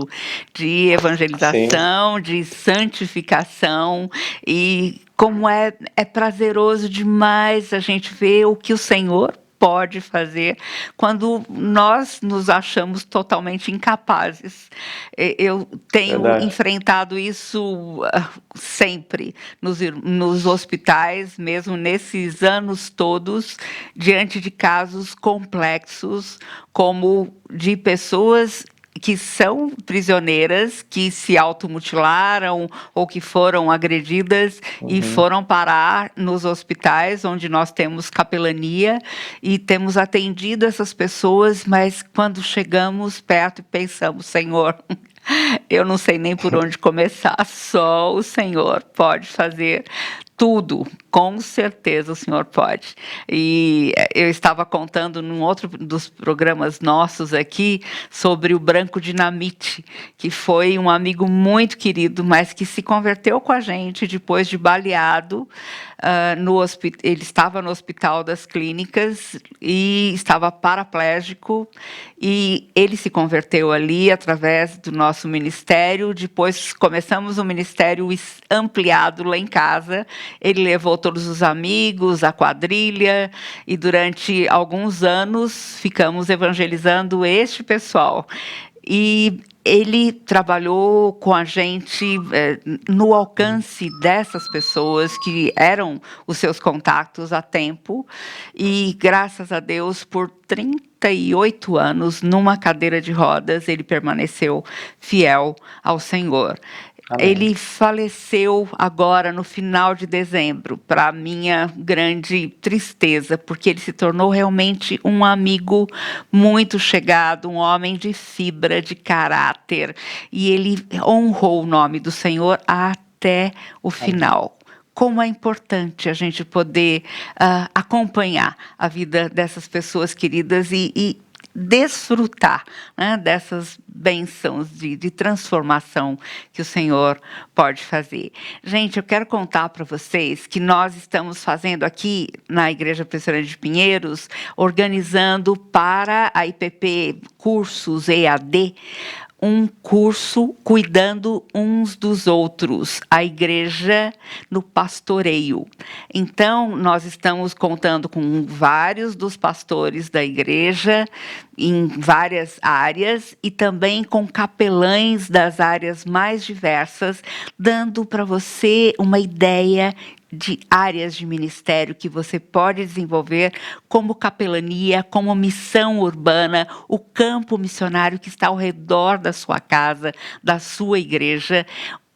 de evangelização, sim, de santificação, e como é prazeroso demais a gente ver o que o Senhor pode fazer quando nós nos achamos totalmente incapazes. Eu tenho enfrentado isso sempre nos hospitais, mesmo nesses anos todos, diante de casos complexos, como de pessoas que são prisioneiras, que se automutilaram ou que foram agredidas e foram parar nos hospitais, onde nós temos capelania e temos atendido essas pessoas, mas quando chegamos perto e pensamos: Senhor, eu não sei nem por onde começar, só o Senhor pode fazer tudo, com certeza o Senhor pode. E eu estava contando num outro dos programas nossos aqui sobre o Branco Dinamite, que foi um amigo muito querido, mas que se converteu com a gente depois de baleado. Ele estava no Hospital das Clínicas e estava paraplégico, e ele se converteu ali através do nosso ministério. Depois começamos um ministério ampliado lá em casa. Ele levou todos os amigos, a quadrilha, e durante alguns anos ficamos evangelizando este pessoal. E ele trabalhou com a gente no alcance dessas pessoas que eram os seus contatos há tempo, e graças a Deus, por 38 anos, numa cadeira de rodas, ele permaneceu fiel ao Senhor. Amém. Ele faleceu agora no final de dezembro, para minha grande tristeza, porque ele se tornou realmente um amigo muito chegado, um homem de fibra, de caráter, e ele honrou o nome do Senhor até o final. Como é importante a gente poder acompanhar a vida dessas pessoas queridas e desfrutar, né, dessas bênçãos de transformação que o Senhor pode fazer. Gente, eu quero contar para vocês que nós estamos fazendo aqui na Igreja Presbiteriana de Pinheiros, organizando para a IPP Cursos EAD, um curso cuidando uns dos outros, a igreja no pastoreio. Então, nós estamos contando com vários dos pastores da igreja em várias áreas e também com capelães das áreas mais diversas, dando para você uma ideia de áreas de ministério que você pode desenvolver como capelania, como missão urbana, o campo missionário que está ao redor da sua casa, da sua igreja.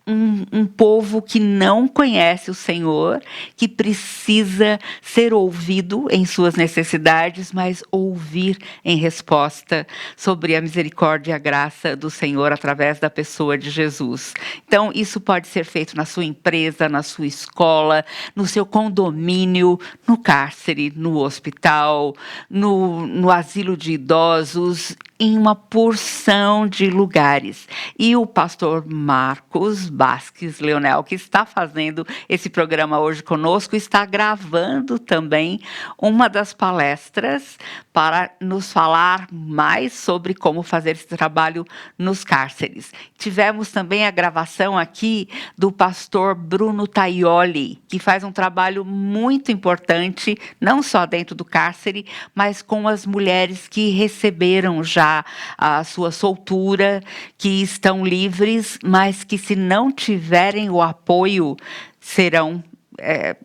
Um povo que não conhece o Senhor, que precisa ser ouvido em suas necessidades, mas ouvir em resposta sobre a misericórdia e a graça do Senhor através da pessoa de Jesus. Então, isso pode ser feito na sua empresa, na sua escola, no seu condomínio, no cárcere, no hospital, no asilo de idosos, em uma porção de lugares. E o pastor Marcos Basques Leonel, que está fazendo esse programa hoje conosco, está gravando também uma das palestras para nos falar mais sobre como fazer esse trabalho nos cárceres. Tivemos também a gravação aqui do pastor Bruno Taioli, que faz um trabalho muito importante, não só dentro do cárcere, mas com as mulheres que receberam já a sua soltura, que estão livres, mas que, se não tiverem o apoio, serão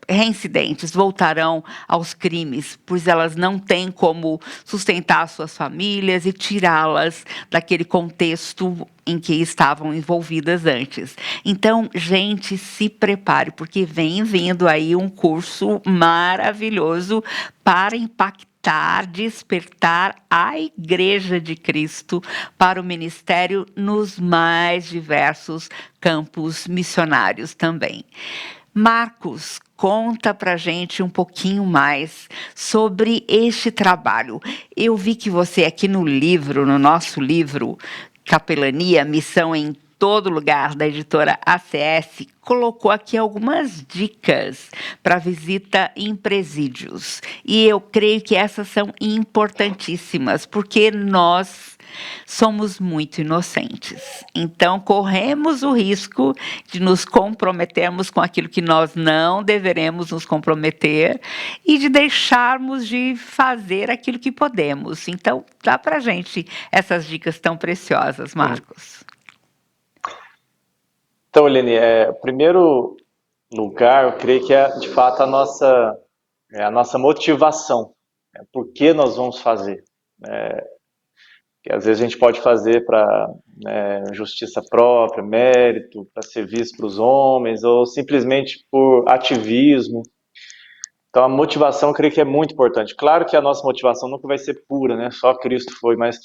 reincidentes, voltarão aos crimes, pois elas não têm como sustentar suas famílias e tirá-las daquele contexto em que estavam envolvidas antes. Então, gente, se prepare, porque vem vindo aí um curso maravilhoso para impactar, despertar a Igreja de Cristo para o ministério nos mais diversos campos missionários também. Marcos, conta pra gente um pouquinho mais sobre este trabalho. Eu vi que você aqui no livro, no nosso livro, Capelania, Missão em Todo Lugar, da editora ACS, colocou aqui algumas dicas para visita em presídios. E eu creio que essas são importantíssimas, porque nós somos muito inocentes. Então, corremos o risco de nos comprometermos com aquilo que nós não deveremos nos comprometer e de deixarmos de fazer aquilo que podemos. Então, dá para a gente essas dicas tão preciosas, Marcos. Então, Helene, primeiro lugar, eu creio que é, de fato, a nossa motivação. Por que nós vamos fazer? Que às vezes a gente pode fazer para justiça própria, mérito, para ser visto para os homens, ou simplesmente por ativismo. Então, a motivação, eu creio que é muito importante. Claro que a nossa motivação nunca vai ser pura, né? Só Cristo foi, mas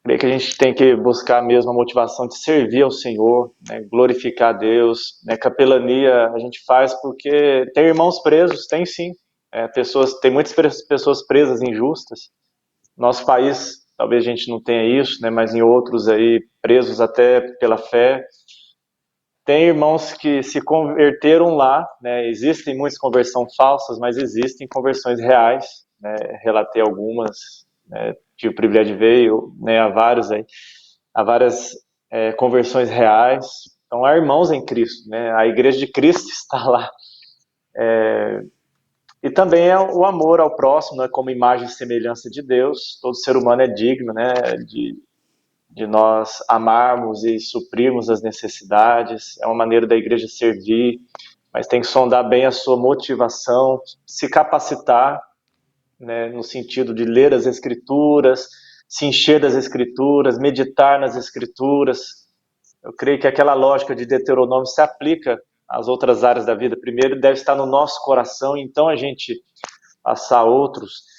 creio que a gente tem que buscar mesmo a motivação de servir ao Senhor, né, glorificar a Deus. Capelania a gente faz porque tem irmãos presos, tem sim. Tem muitas pessoas presas injustas. Nosso país, talvez a gente não tenha isso, né, mas em outros aí, presos até pela fé. Tem irmãos que se converteram lá, né, existem muitas conversões falsas, mas existem conversões reais, né, relatei algumas, né, tive o privilégio de ver, né, há várias conversões reais. Então, há irmãos em Cristo, né, a Igreja de Cristo está lá. E também é o amor ao próximo, né, como imagem e semelhança de Deus. Todo ser humano é digno, né, de de nós amarmos e suprirmos as necessidades, é uma maneira da igreja servir, mas tem que sondar bem a sua motivação, se capacitar, né, no sentido de ler as Escrituras, se encher das Escrituras, meditar nas Escrituras. Eu creio que aquela lógica de Deuteronômio se aplica às outras áreas da vida. Primeiro deve estar no nosso coração, então a gente passar a outros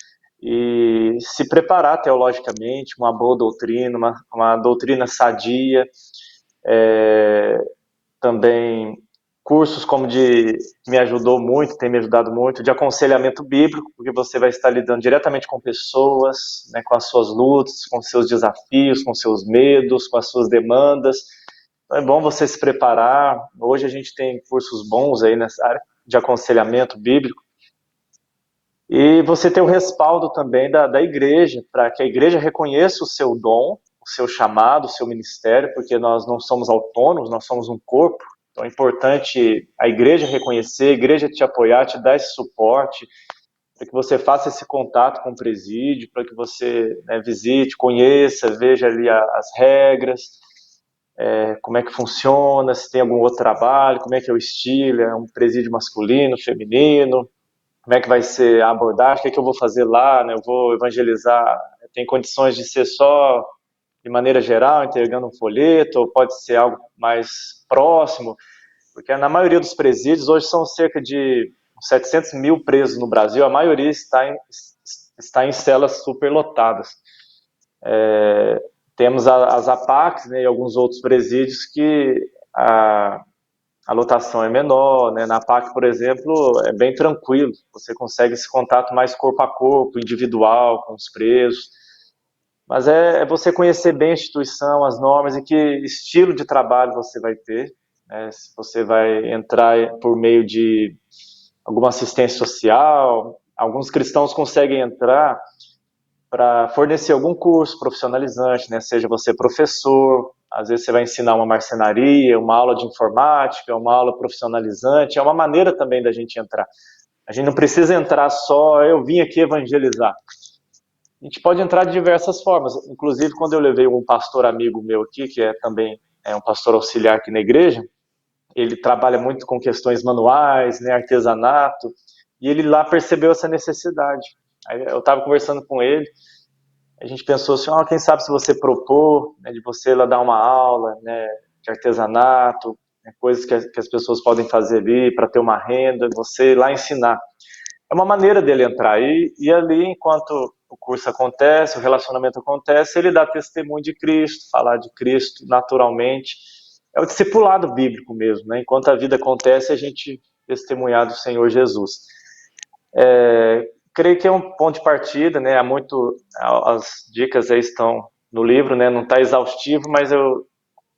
e se preparar teologicamente, uma boa doutrina, uma doutrina sadia, também cursos como me ajudou muito, tem me ajudado muito, de aconselhamento bíblico, porque você vai estar lidando diretamente com pessoas, né, com as suas lutas, com seus desafios, com seus medos, com as suas demandas. Então é bom você se preparar. Hoje a gente tem cursos bons aí nessa área de aconselhamento bíblico. E você ter o respaldo também da igreja, para que a igreja reconheça o seu dom, o seu chamado, o seu ministério, porque nós não somos autônomos, nós somos um corpo. Então é importante a igreja reconhecer, a igreja te apoiar, te dar esse suporte, para que você faça esse contato com o presídio, para que você, né, visite, conheça, veja ali as regras, como é que funciona, se tem algum outro trabalho, como é que é o estilo, é um presídio masculino, feminino, como é que vai ser a abordagem, o que é que eu vou fazer lá, né? Eu vou evangelizar, tem condições de ser só de maneira geral, entregando um folheto, ou pode ser algo mais próximo, porque na maioria dos presídios, hoje são cerca de 700 mil presos no Brasil, a maioria está em celas superlotadas. Temos as APACs, né, e alguns outros presídios que a lotação é menor, né? Na PAC, por exemplo, é bem tranquilo, você consegue esse contato mais corpo a corpo, individual, com os presos, mas é você conhecer bem a instituição, as normas e que estilo de trabalho você vai ter, né? Se você vai entrar por meio de alguma assistência social, alguns cristãos conseguem entrar para fornecer algum curso profissionalizante, né? Seja você professor, às vezes você vai ensinar uma marcenaria, uma aula de informática, uma aula profissionalizante, é uma maneira também da gente entrar. A gente não precisa entrar só, eu vim aqui evangelizar. A gente pode entrar de diversas formas, inclusive quando eu levei um pastor amigo meu aqui, que também um pastor auxiliar aqui na igreja, ele trabalha muito com questões manuais, né, artesanato, e ele lá percebeu essa necessidade. Aí eu estava conversando com ele, a gente pensou assim, quem sabe se você propor, né, de você lá dar uma aula, né, de artesanato, né, coisas que as pessoas podem fazer ali para ter uma renda, você lá ensinar. É uma maneira dele entrar. E ali, enquanto o curso acontece, o relacionamento acontece, ele dá testemunho de Cristo, falar de Cristo naturalmente. É o discipulado bíblico mesmo, né? Enquanto a vida acontece, a gente testemunhar do Senhor Jesus. Creio que é um ponto de partida, né? As dicas aí estão no livro, né? Não está exaustivo, mas eu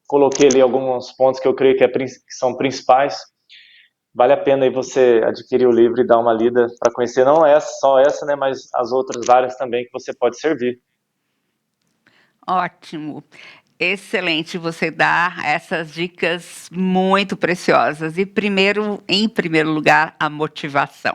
coloquei ali alguns pontos que eu creio que são principais. Vale a pena aí você adquirir o livro e dar uma lida para conhecer não só essa, né? Mas as outras várias também que você pode servir. Ótimo. Excelente você dar essas dicas muito preciosas. E em primeiro lugar, a motivação.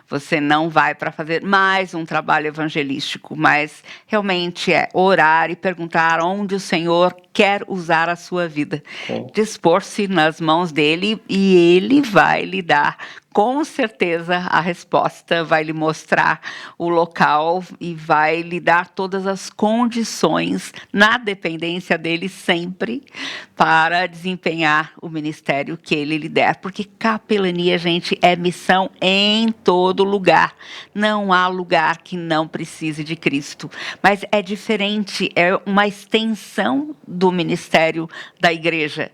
Você não vai para fazer mais um trabalho evangelístico, mas realmente é orar e perguntar onde o Senhor quer usar a sua vida. Sim. Dispor-se nas mãos dele e ele vai lhe dar, com certeza, a resposta, vai lhe mostrar o local e vai lhe dar todas as condições, na dependência dele sempre, para desempenhar o ministério que ele lhe der. Porque capelania, gente, é missão em todo lugar. Não há lugar que não precise de Cristo. Mas é diferente, é uma extensão do ministério da igreja.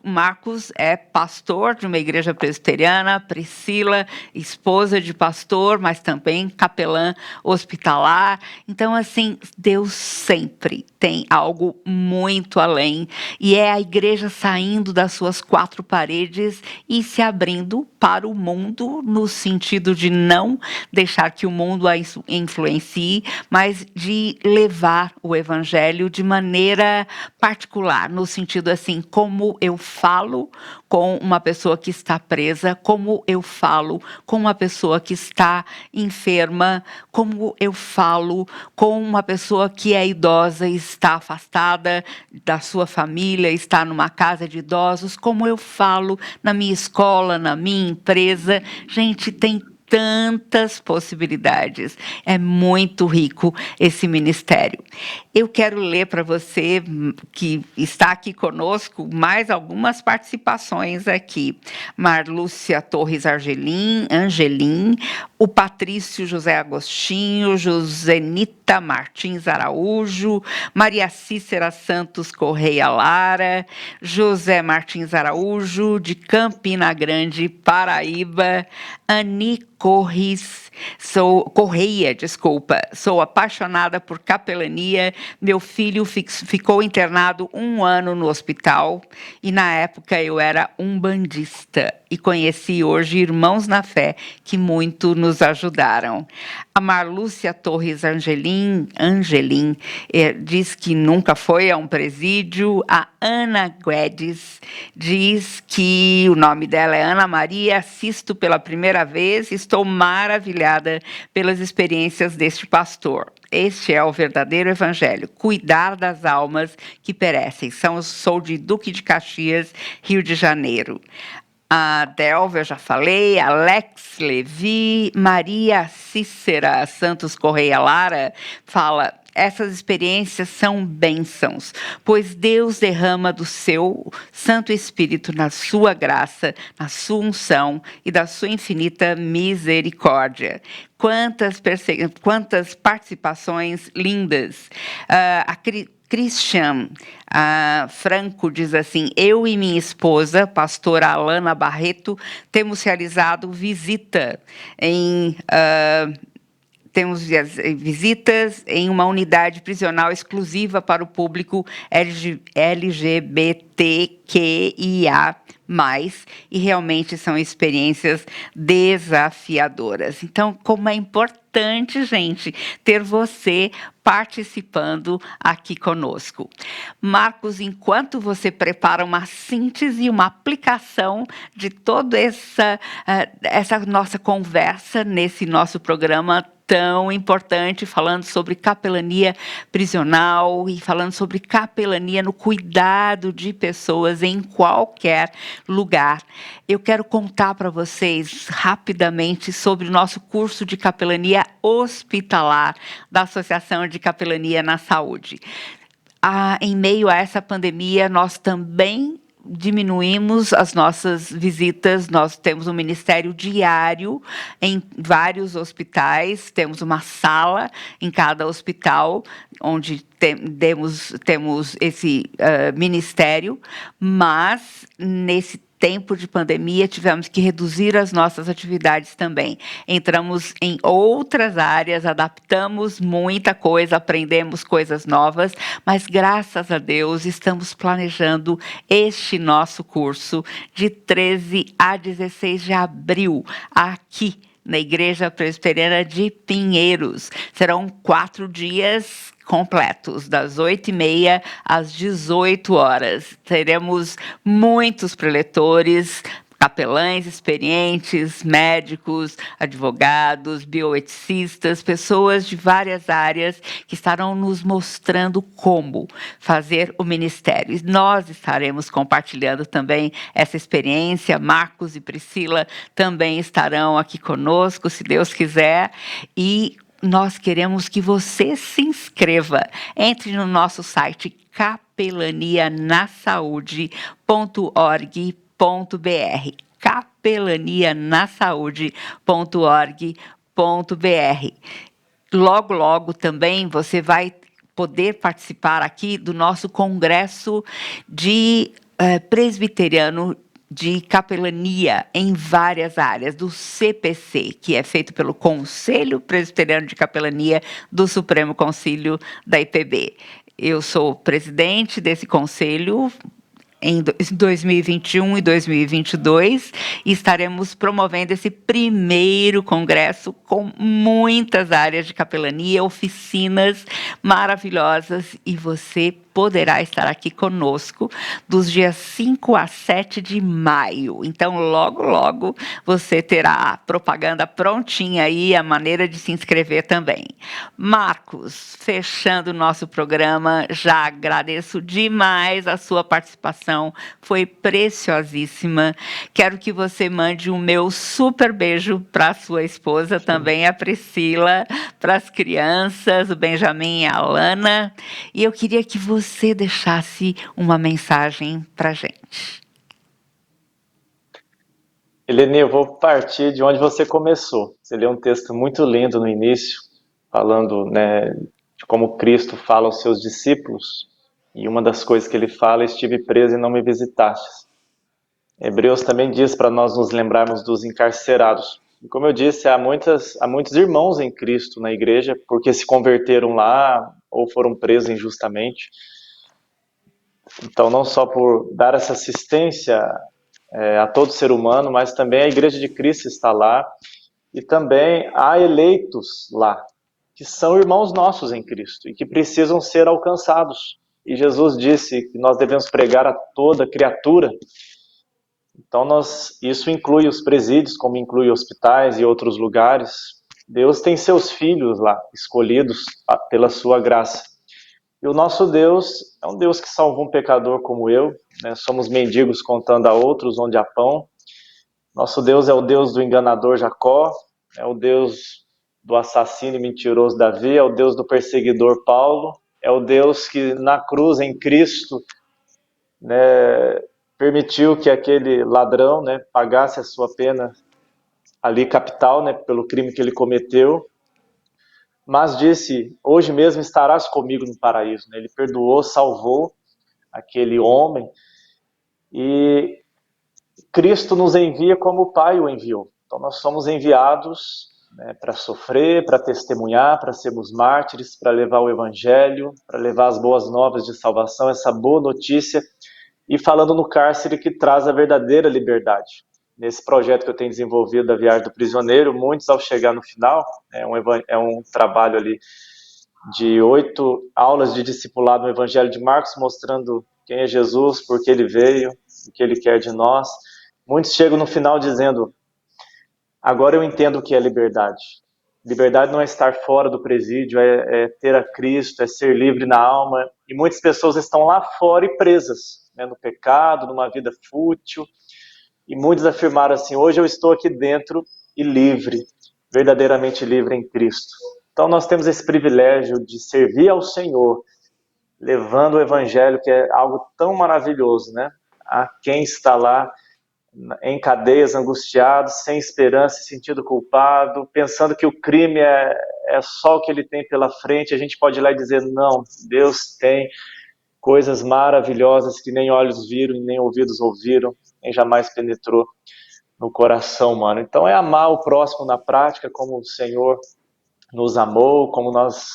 Marcos é pastor de uma igreja presbiteriana, Priscila, esposa de pastor, mas também capelã hospitalar. Então, assim, Deus sempre tem algo muito além. E é a igreja saindo das suas quatro paredes e se abrindo para o mundo, no sentido de não deixar que o mundo a influencie, mas de levar o evangelho de maneira particular, no sentido assim, como eu falo com uma pessoa que está presa, como eu falo com uma pessoa que está enferma, como eu falo com uma pessoa que é idosa e está afastada da sua família, está numa casa de idosos, como eu falo na minha escola, na minha empresa. Gente, tem tantas possibilidades. É muito rico esse ministério. Eu quero ler para você, que está aqui conosco, mais algumas participações aqui. Marlúcia Torres Angelim, o Patrício José Agostinho, Josenita Martins Araújo, Maria Cícera Santos Correia Lara, José Martins Araújo, de Campina Grande, Paraíba, Ani Correia, sou apaixonada por capelania. Meu filho ficou internado 1 ano no hospital e na época eu era umbandista e conheci hoje irmãos na fé que muito nos ajudaram. A Marlúcia Torres Angelim diz que nunca foi a um presídio. A Ana Guedes diz que o nome dela é Ana Maria, assisto pela primeira vez, estou maravilhada pelas experiências deste pastor. Este é o verdadeiro evangelho, cuidar das almas que perecem. Sou de Duque de Caxias, Rio de Janeiro. A Delva, eu já falei, Alex Levi, Maria Cícera Santos Correia Lara fala: essas experiências são bênçãos, pois Deus derrama do seu Santo Espírito na sua graça, na sua unção e da sua infinita misericórdia. Quantas participações lindas. A Christian Franco diz assim: eu e minha esposa, pastora Alana Barreto, temos realizado temos visitas em uma unidade prisional exclusiva para o público LGBTQIA+, e realmente são experiências desafiadoras. Então, como é importante, gente, ter você participando aqui conosco. Marcos, enquanto você prepara uma síntese, uma aplicação de toda essa nossa conversa nesse nosso programa tão importante, falando sobre capelania prisional e falando sobre capelania no cuidado de pessoas em qualquer lugar. Eu quero contar para vocês rapidamente sobre o nosso curso de capelania hospitalar da Associação de Capelania na Saúde. Em meio a essa pandemia, nós também diminuímos as nossas visitas. Nós temos um ministério diário em vários hospitais, temos uma sala em cada hospital onde temos esse ministério, mas nesse tempo de pandemia, tivemos que reduzir as nossas atividades também. Entramos em outras áreas, adaptamos muita coisa, aprendemos coisas novas, mas graças a Deus estamos planejando este nosso curso de 13 a 16 de abril, aqui na Igreja Presbiteriana de Pinheiros. Serão 4 dias completos, das 8h30 às 18 horas. Teremos muitos preletores, capelães experientes, médicos, advogados, bioeticistas, pessoas de várias áreas que estarão nos mostrando como fazer o ministério. E nós estaremos compartilhando também essa experiência. Marcos e Priscila também estarão aqui conosco, se Deus quiser, e nós queremos que você se inscreva. Entre no nosso site capelanianasaude.org.br, capelanianasaude.org.br. Logo, logo também você vai poder participar aqui do nosso congresso de presbiteriano de capelania em várias áreas, do CPC, que é feito pelo Conselho Presbiteriano de Capelania do Supremo Concílio da IPB. Eu sou presidente desse conselho em 2021 e 2022, e estaremos promovendo esse primeiro congresso com muitas áreas de capelania, oficinas maravilhosas, e você poderá estar aqui conosco dos dias 5 a 7 de maio. Então, logo, logo, você terá a propaganda prontinha aí, a maneira de se inscrever também. Marcos, fechando o nosso programa, já agradeço demais a sua participação, foi preciosíssima. Quero que você mande o meu super beijo para a sua esposa, também a Priscila, para as crianças, o Benjamin e a Alana. E eu queria que você deixasse uma mensagem para a gente. Eleni, eu vou partir de onde você começou. Você leu um texto muito lindo no início, falando, né, de como Cristo fala aos seus discípulos, e uma das coisas que ele fala: estive preso e não me visitastes. Hebreus também diz para nós nos lembrarmos dos encarcerados. E como eu disse, há muitos irmãos em Cristo na igreja, porque se converteram lá ou foram presos injustamente. Então, não só por dar essa assistência a todo ser humano, mas também a Igreja de Cristo está lá, e também há eleitos lá, que são irmãos nossos em Cristo e que precisam ser alcançados. E Jesus disse que nós devemos pregar a toda criatura. Então, isso inclui os presídios, como inclui hospitais e outros lugares. Deus tem seus filhos lá, escolhidos pela sua graça. E o nosso Deus é um Deus que salvou um pecador como eu, né? Somos mendigos contando a outros onde há pão. Nosso Deus é o Deus do enganador Jacó, é o Deus do assassino e mentiroso Davi, é o Deus do perseguidor Paulo, é o Deus que na cruz, em Cristo, né, permitiu que aquele ladrão, né, pagasse a sua pena ali capital, né, pelo crime que ele cometeu. Mas disse: hoje mesmo estarás comigo no paraíso. Ele perdoou, salvou aquele homem, e Cristo nos envia como o Pai o enviou. Então nós somos enviados, né, para sofrer, para testemunhar, para sermos mártires, para levar o Evangelho, para levar as boas novas de salvação, essa boa notícia, e falando no cárcere que traz a verdadeira liberdade. Nesse projeto que eu tenho desenvolvido da Viagem do Prisioneiro, muitos, ao chegar no final, é um trabalho ali de 8 aulas de discipulado no Evangelho de Marcos, mostrando quem é Jesus, por que ele veio, o que ele quer de nós. Muitos chegam no final dizendo: agora eu entendo o que é liberdade. Liberdade não é estar fora do presídio, é ter a Cristo, é ser livre na alma. E muitas pessoas estão lá fora e presas, né, no pecado, numa vida fútil. E muitos afirmaram assim: hoje eu estou aqui dentro e livre, verdadeiramente livre em Cristo. Então nós temos esse privilégio de servir ao Senhor, levando o Evangelho, que é algo tão maravilhoso, né? A quem está lá em cadeias, angustiado, sem esperança, se sentindo culpado, pensando que o crime é só o que ele tem pela frente. A gente pode ir lá e dizer: não, Deus tem coisas maravilhosas que nem olhos viram, nem ouvidos ouviram, nem jamais penetrou no coração humano. Então é amar o próximo na prática, como o Senhor nos amou, como nós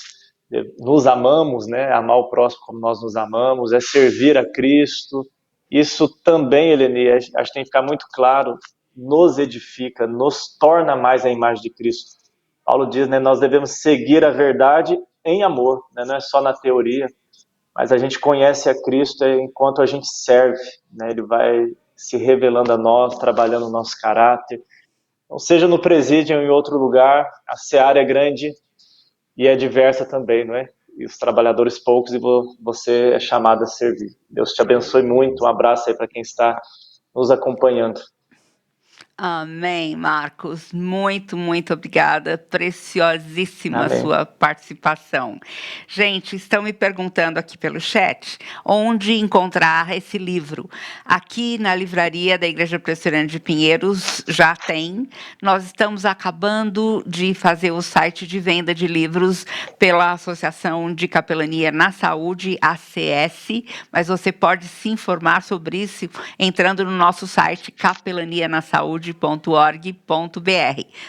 nos amamos, né? Amar o próximo como nós nos amamos, é servir a Cristo. Isso também, Eleni, acho que tem que ficar muito claro, nos edifica, nos torna mais a imagem de Cristo. Paulo diz, né, nós devemos seguir a verdade em amor, né? Não é só na teoria, mas a gente conhece a Cristo enquanto a gente serve, né? Ele vai se revelando a nós, trabalhando o nosso caráter. Então, seja no presídio ou em outro lugar, a seara é grande e é diversa também, não é? E os trabalhadores poucos, e você é chamado a servir. Deus te abençoe muito. Um abraço aí para quem está nos acompanhando. Amém, Marcos. Muito, muito obrigada. Preciosíssima a sua participação. Gente, estão me perguntando aqui pelo chat onde encontrar esse livro. Aqui na livraria da Igreja Presbiteriana de Pinheiros já tem. Nós estamos acabando de fazer o site de venda de livros pela Associação de Capelania na Saúde, ACS, mas você pode se informar sobre isso entrando no nosso site capelanianasaude.org.br.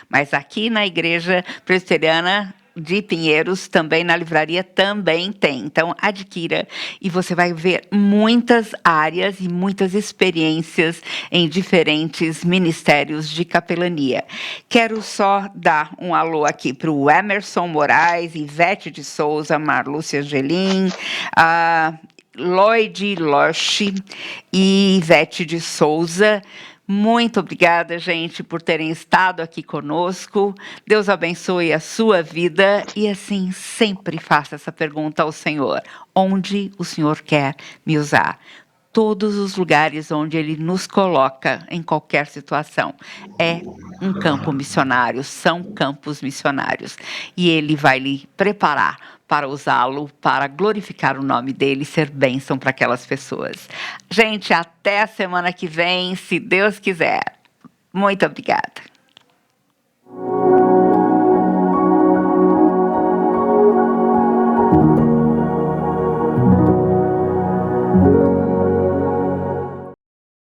Mas aqui na Igreja Presbiteriana de Pinheiros, também na livraria, também tem. Então, adquira e você vai ver muitas áreas e muitas experiências em diferentes ministérios de capelania. Quero só dar um alô aqui para o Emerson Moraes, Ivete de Souza, Marlúcia Gelim, Lloyd Loche e Ivete de Souza. Muito obrigada, gente, por terem estado aqui conosco. Deus abençoe a sua vida e, assim, sempre faça essa pergunta ao Senhor. Onde o Senhor quer me usar? Todos os lugares onde Ele nos coloca, em qualquer situação, é um campo missionário, são campos missionários. E Ele vai lhe preparar para usá-lo, para glorificar o nome dEle e ser bênção para aquelas pessoas. Gente, até a semana que vem, se Deus quiser. Muito obrigada.